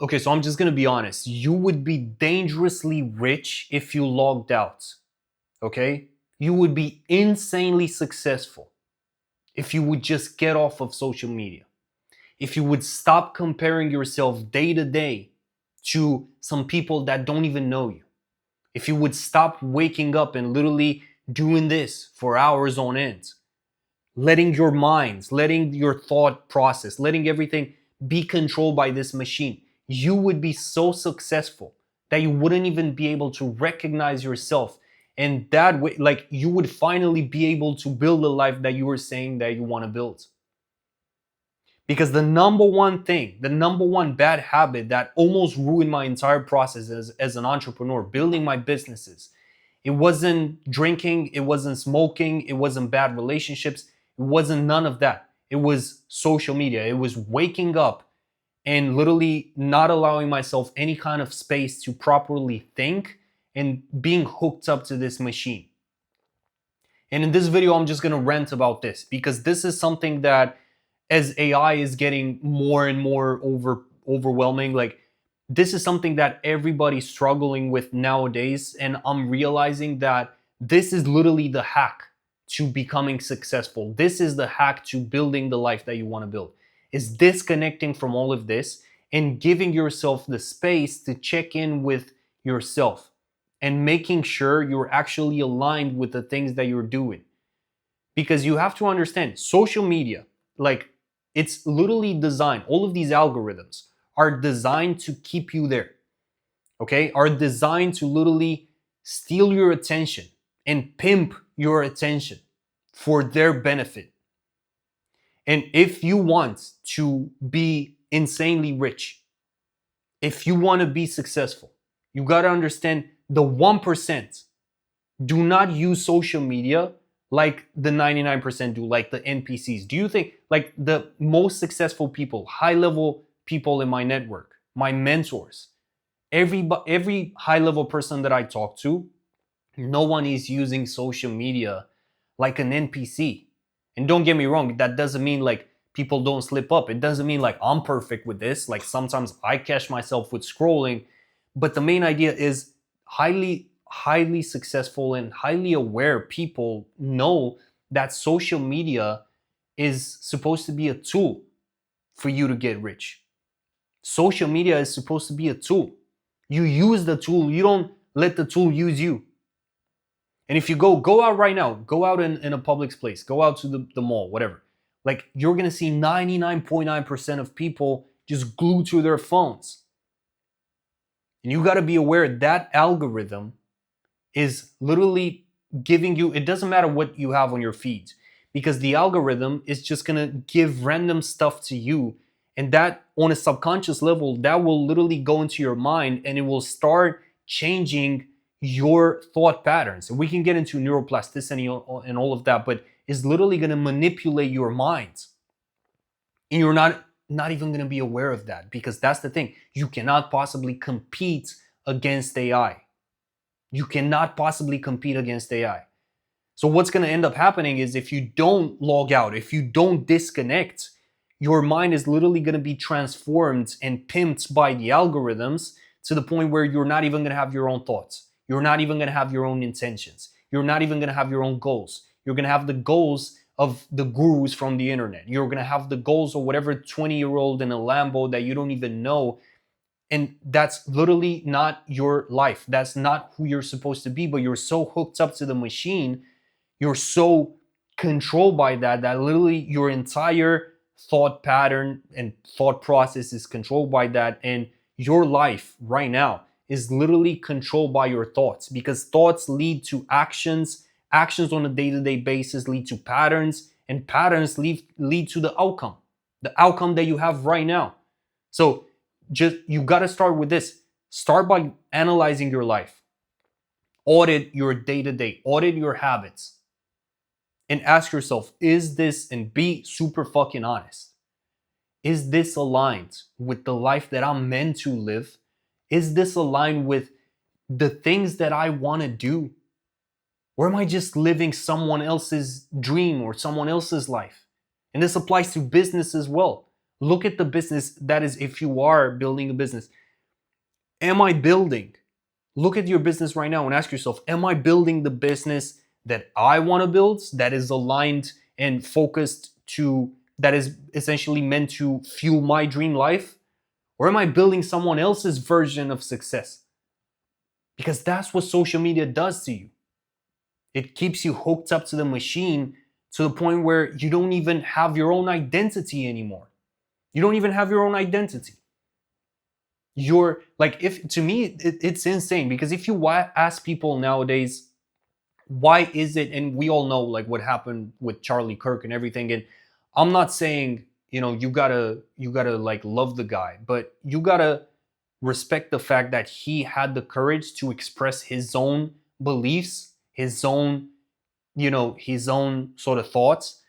Okay, so I'm just gonna be honest. You would be dangerously rich if you logged out. Okay? You would be insanely successful if you would just get off of social media. If you would stop comparing yourself day to day to some people that don't even know you. If you would stop waking up and literally doing this for hours on end, letting your minds, letting your thought process, letting everything be controlled by this machine, you would be so successful that you wouldn't even be able to recognize yourself. And that way, like, you would finally be able to build the life that you were saying that you want to build. Because the number one thing, the number one bad habit that almost ruined my entire process as an entrepreneur, building my businesses, it wasn't drinking, it wasn't smoking, it wasn't bad relationships, it wasn't none of that. It was social media. It was waking up and literally not allowing myself any kind of space to properly think and being hooked up to this machine. And in this video, I'm just gonna rant about this because this is something that, as AI is getting more and more overwhelming, like, this is something that everybody's struggling with nowadays. And I'm realizing that this is literally the hack to becoming successful. This is the hack to building the life that you want to build, is disconnecting from all of this and giving yourself the space to check in with yourself and making sure you're actually aligned with the things that you're doing. Because you have to understand, social media, like, it's literally designed, all of these algorithms are designed to keep you there, okay? Are designed to literally steal your attention and pimp your attention for their benefit. And if you want to be insanely rich, if you want to be successful, you got to understand the 1% do not use social media like the 99% do, like the NPCs. Do you think, like, the most successful people, high level people in my network, my mentors, every high level person that I talk to, no one is using social media like an NPC. And don't get me wrong, that doesn't mean like people don't slip up. It doesn't mean like I'm perfect with this. Like, sometimes I catch myself with scrolling, but the main idea is highly successful and highly aware people know that social media is supposed to be a tool for you to get rich. Social media is supposed to be a tool. You use the tool, you don't let the tool use you. And if you go out right now, go out in a public place, go out to the mall, whatever. Like, you're gonna see 99.9% of people just glued to their phones. And you gotta be aware that algorithm is literally giving you, it doesn't matter what you have on your feeds, because the algorithm is just gonna give random stuff to you. And that, on a subconscious level, that will literally go into your mind and it will start changing your thought patterns. And we can get into neuroplasticity and all of that, but it's literally gonna manipulate your mind. And you're not even gonna be aware of that, because that's the thing. You cannot possibly compete against AI. You cannot possibly compete against AI. So what's going to end up happening is, if you don't log out, if you don't disconnect, your mind is literally going to be transformed and pimped by the algorithms to the point where you're not even going to have your own thoughts. You're not even going to have your own intentions. You're not even going to have your own goals. You're going to have the goals of the gurus from the internet. You're going to have the goals of whatever 20-year-old in a Lambo that you don't even know. And that's literally not your life. That's not who you're supposed to be. But you're so hooked up to the machine, you're so controlled by that, that literally your entire thought pattern and thought process is controlled by that. And your life right now is literally controlled by your thoughts, because thoughts lead to actions. Actions on a day-to-day basis lead to patterns, and patterns lead to the outcome that you have right now. So just, you got to start with this. Start by analyzing your life. Audit your day-to-day, audit your habits, and ask yourself, is this, and be super fucking honest, is this aligned with the life that I'm meant to live? Is this aligned with the things that I want to do? Or am I just living someone else's dream or someone else's life? And this applies to business as well. Look at the business that is, if you are building a business, am I building? Look at your business right now and ask yourself, am I building the business that I want to build, that is aligned and focused to, that is essentially meant to fuel my dream life? Or am I building someone else's version of success? Because that's what social media does to you. It keeps you hooked up to the machine to the point where you don't even have your own identity anymore. You don't even have your own identity. You're like, if to me, it's insane, because if you ask people nowadays, why is it, and we all know like what happened with Charlie Kirk and everything, and I'm not saying, you gotta like love the guy, but you gotta respect the fact that he had the courage to express his own beliefs, his own, his own sort of thoughts.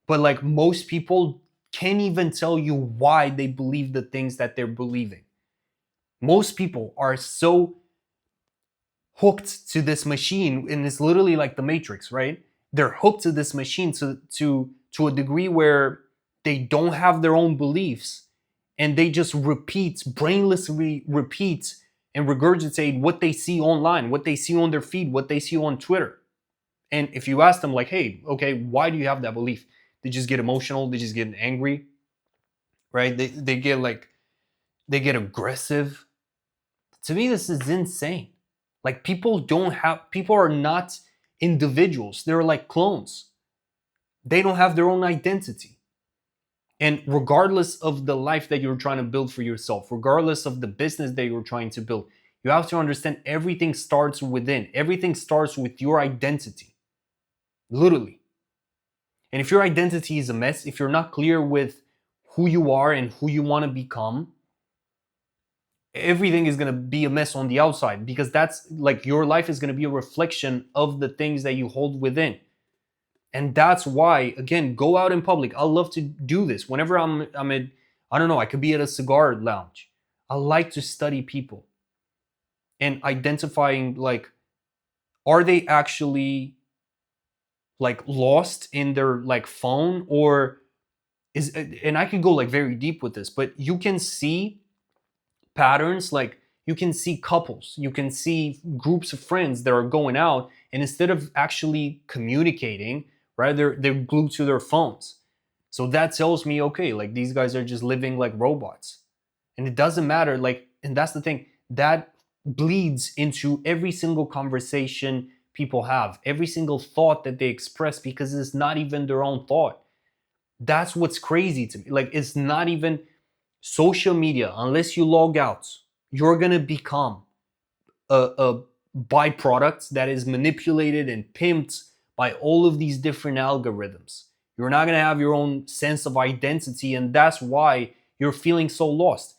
But like most people can't even tell you why they believe the things that they're believing. Most people are so hooked to this machine, and it's literally like the Matrix, right? They're hooked to this machine to a degree where they don't have their own beliefs, and they just brainlessly repeat and regurgitate what they see online, what they see on their feed, what they see on Twitter. And if you ask them like, hey, okay, why do you have that belief? They just get emotional, they just get angry, right? They get aggressive. To me, this is insane. Like people are not individuals. They're like clones. They don't have their own identity. And regardless of the life that you're trying to build for yourself, regardless of the business that you're trying to build, you have to understand everything starts within. Everything starts with your identity. Literally. And if your identity is a mess, if you're not clear with who you are and who you want to become, everything is going to be a mess on the outside, because that's like your life is going to be a reflection of the things that you hold within. And that's why, again, go out in public. I love to do this. Whenever I'm at, I don't know, I could be at a cigar lounge. I like to study people and identifying like, are they actually like lost in their like phone, or and I could go like very deep with this, but you can see patterns. Like you can see couples, you can see groups of friends that are going out, and instead of actually communicating, right, they're glued to their phones. So that tells me, okay, like these guys are just living like robots. And it doesn't matter, like, and that's the thing that bleeds into every single conversation people have, every single thought that they express, because it's not even their own thought. That's what's crazy to me. Like, it's not even social media. Unless you log out, you're gonna become a byproduct that is manipulated and pimped by all of these different algorithms. You're not gonna have your own sense of identity, and that's why you're feeling so lost.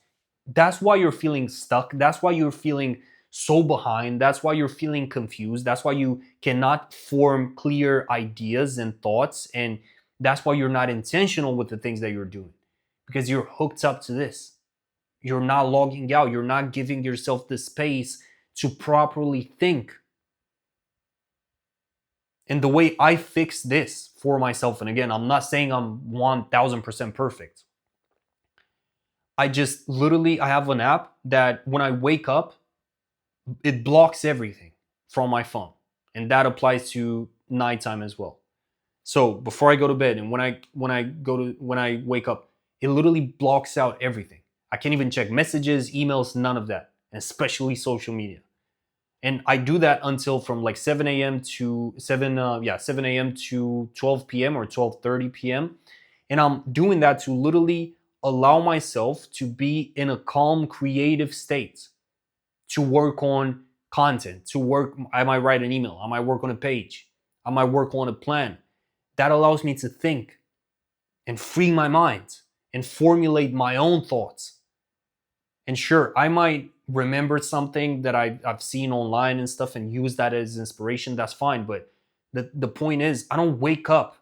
That's why you're feeling stuck. That's why you're feeling so behind. That's why you're feeling confused. That's why you cannot form clear ideas and thoughts. And that's why you're not intentional with the things that you're doing, because you're hooked up to this. You're not logging out. You're not giving yourself the space to properly think. And the way I fix this for myself, and again, I'm not saying I'm 1000% perfect. I just literally, I have an app that when I wake up, it blocks everything from my phone. And that applies to nighttime as well. So before I go to bed and when I wake up, it literally blocks out everything. I can't even check messages, emails, none of that, and especially social media. And I do that until from like 7 a.m. to 7 a.m. to 12 p.m. or 12:30 p.m. And I'm doing that to literally allow myself to be in a calm, creative state, to work on content, I might write an email, I might work on a page, I might work on a plan. That allows me to think and free my mind and formulate my own thoughts. And sure, I might remember something that I've seen online and stuff and use that as inspiration. That's fine. But the point is, I don't wake up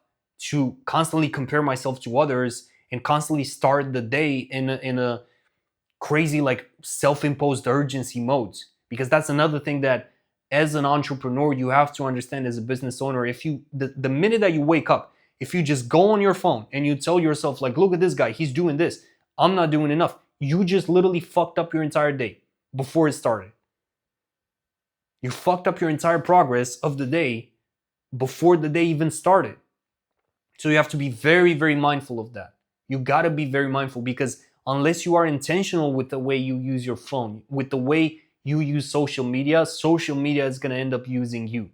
to constantly compare myself to others and constantly start the day in a crazy like self-imposed urgency modes. Because that's another thing that as an entrepreneur you have to understand, as a business owner. If you the minute that you wake up, if you just go on your phone and you tell yourself, like, look at this guy, he's doing this, I'm not doing enough, you just literally fucked up your entire day before it started. You fucked up your entire progress of the day before the day even started. So you have to be very, very mindful of that. You got to be very mindful, because unless you are intentional with the way you use your phone, with the way you use social media is going to end up using you.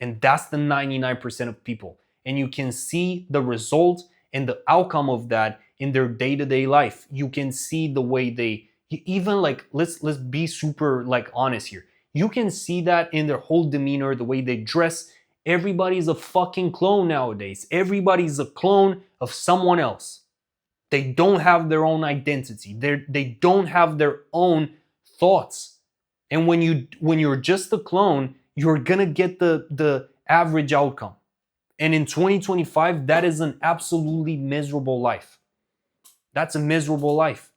And that's the 99% of people. And you can see the result and the outcome of that in their day-to-day life. You can see the way they, even like, let's be super like honest here. You can see that in their whole demeanor, the way they dress. Everybody's a fucking clone nowadays. Everybody's a clone of someone else. They don't have their own identity. They don't have their own thoughts. And when you're just a clone, you're gonna get the average outcome. And in 2025, that is an absolutely miserable life. That's a miserable life.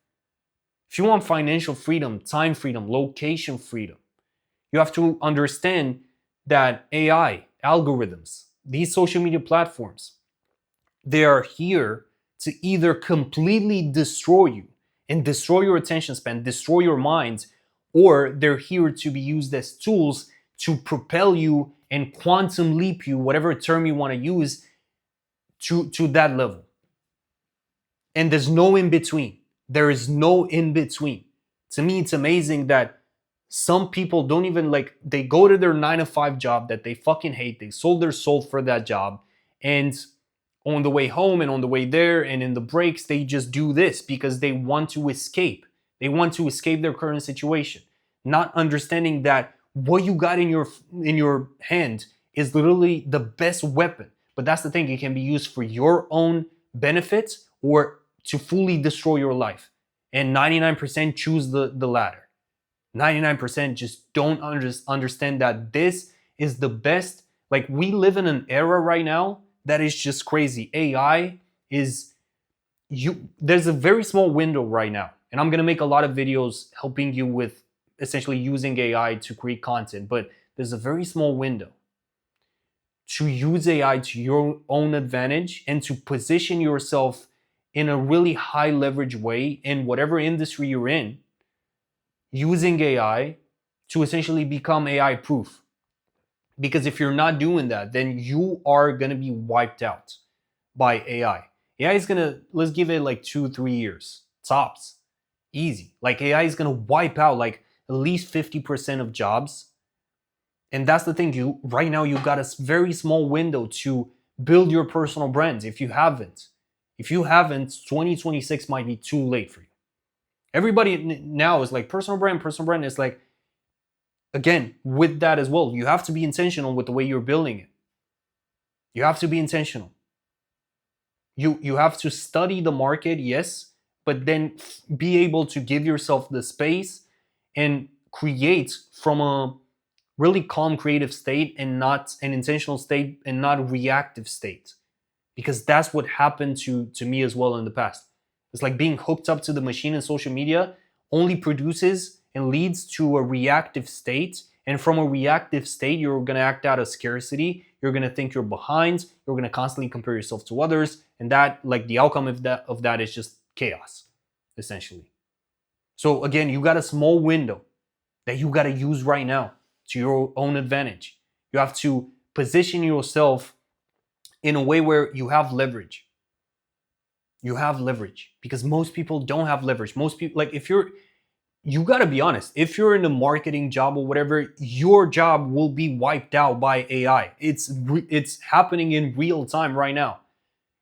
If you want financial freedom, time freedom, location freedom, you have to understand that AI, algorithms, these social media platforms, they are here to either completely destroy you and destroy your attention span, destroy your mind, or they're here to be used as tools to propel you and quantum leap you, whatever term you want to use, to that level. And there's no in between. There is no in between. To me, it's amazing that some people don't even they go to their 9-to-5 job that they fucking hate. They sold their soul for that job. And on the way home and on the way there and in the breaks, they just do this because they want to escape. They want to escape their current situation, not understanding that what you got in your hand is literally the best weapon. But that's the thing, it can be used for your own benefits or to fully destroy your life. And 99% choose the latter. 99% just don't understand that this is the best. Like, we live in an era right now that is just crazy. AI is there's a very small window right now. And I'm going to make a lot of videos helping you with essentially using AI to create content, but there's a very small window to use AI to your own advantage and to position yourself in a really high leverage way in whatever industry you're in, using AI to essentially become AI proof. Because if you're not doing that, then you are going to be wiped out by AI. AI is going to, let's give it like 2-3 years, tops, easy. Like, AI is going to wipe out like at least 50% of jobs. And that's the thing, right now you've got a very small window to build your personal brands. If you haven't, 2026 might be too late for you. Everybody now is like personal brand is like, again, with that as well, you have to be intentional with the way you're building it. You have to be intentional. You have to study the market, yes, but then be able to give yourself the space and create from a really calm creative state and not an intentional state and not a reactive state. Because that's what happened to me as well in the past. It's like being hooked up to the machine in social media only produces and leads to a reactive state. And from a reactive state, you're going to act out of scarcity. You're going to think you're behind. You're going to constantly compare yourself to others. And that, like, the outcome of that is just chaos, essentially. So again, you got a small window that you got to use right now to your own advantage. You have to position yourself in a way where you have leverage. You have leverage, because most people don't have leverage. Most people, like, you got to be honest, if you're in a marketing job or whatever, your job will be wiped out by AI. It's happening in real time right now.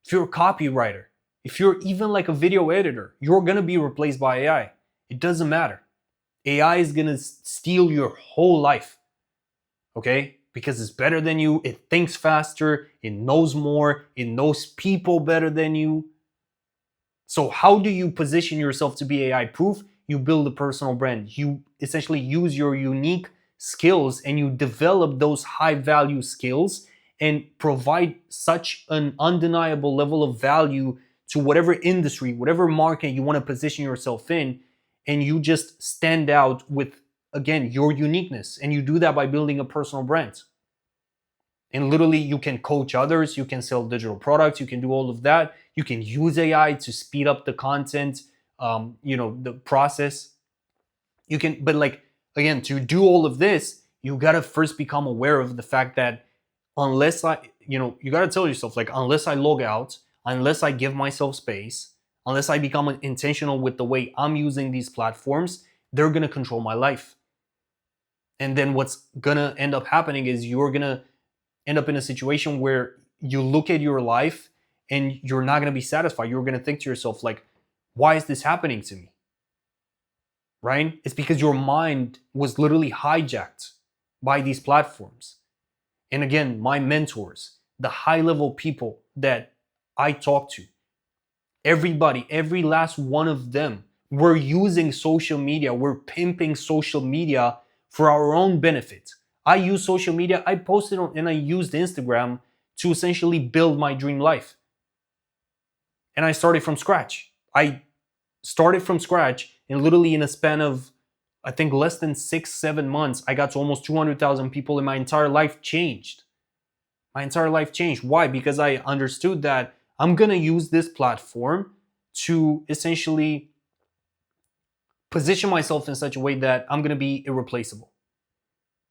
If you're a copywriter, if you're even like a video editor, you're going to be replaced by AI. It doesn't matter. AI is going to steal your whole life. Okay? Because it's better than you, it thinks faster, it knows more, it knows people better than you. So how do you position yourself to be AI proof? You build a personal brand. You essentially use your unique skills and you develop those high value skills and provide such an undeniable level of value to whatever industry, whatever market you want to position yourself in. And you just stand out with, again, your uniqueness. And you do that by building a personal brand. And literally, you can coach others, you can sell digital products, you can do all of that. You can use AI to speed up the content, the process. You can, but like, again, to do all of this, you gotta first become aware of the fact that unless you gotta tell yourself, like, unless I log out, unless I give myself space, unless I become intentional with the way I'm using these platforms, they're gonna control my life. And then what's gonna end up happening is you're gonna end up in a situation where you look at your life and you're not going to be satisfied. You're going to think to yourself, like, why is this happening to me? Right? It's because your mind was literally hijacked by these platforms. And again, my mentors, the high level people that I talk to, everybody, every last one of them, we're using social media, we're pimping social media for our own benefit. I use social media, I posted on, and I used Instagram to essentially build my dream life. And I started from scratch. I started from scratch, and literally in a span of, I think, less than 6-7 months, I got to almost 200,000 people, and my entire life changed. My entire life changed. Why? Because I understood that I'm going to use this platform to essentially position myself in such a way that I'm going to be irreplaceable.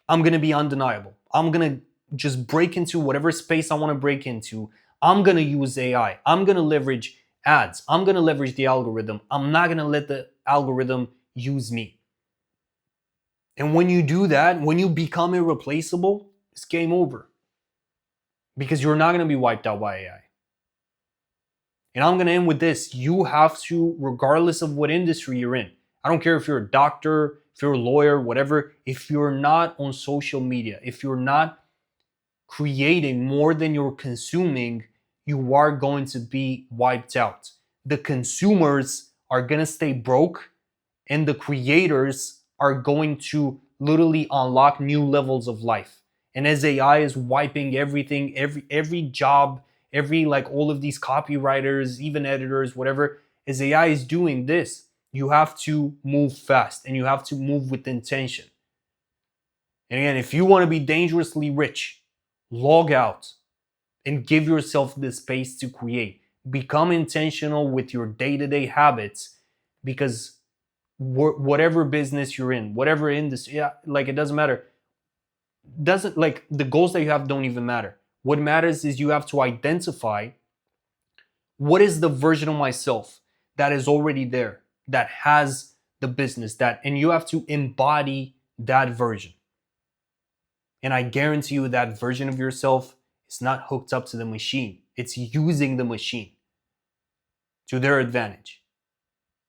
I'm going to be undeniable. I'm going to just break into whatever space I want to break into. I'm going to use AI. I'm going to leverage ads. I'm going to leverage the algorithm. I'm not going to let the algorithm use me. And when you do that, when you become irreplaceable, it's game over. Because you're not going to be wiped out by AI. And I'm going to end with this. You have to, regardless of what industry you're in, I don't care if you're a doctor, if you're a lawyer, whatever, if you're not on social media, if you're not creating more than you're consuming, you are going to be wiped out. The consumers are going to stay broke, and the creators are going to literally unlock new levels of life. And as AI is wiping everything, every job, like all of these copywriters, even editors, whatever, as AI is doing this, you have to move fast and you have to move with intention. And again, if you want to be dangerously rich, log out and give yourself the space to create. Become intentional with your day-to-day habits, because whatever business you're in, whatever industry, like, it doesn't matter. Doesn't, like, the goals that you have don't even matter. What matters is you have to identify what is the version of myself that is already there, that has the business, and you have to embody that version. And I guarantee you that version of yourself is not hooked up to the machine. It's using the machine to their advantage.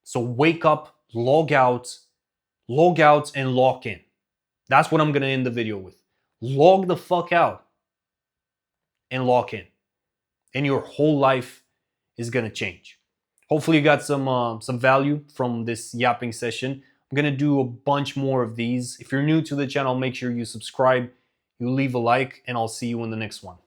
So wake up, log out, and lock in. That's what I'm going to end the video with. Log the fuck out and lock in. And your whole life is going to change. Hopefully you got some value from this yapping session. I'm going to do a bunch more of these. If you're new to the channel, make sure you subscribe, you leave a like, and I'll see you in the next one.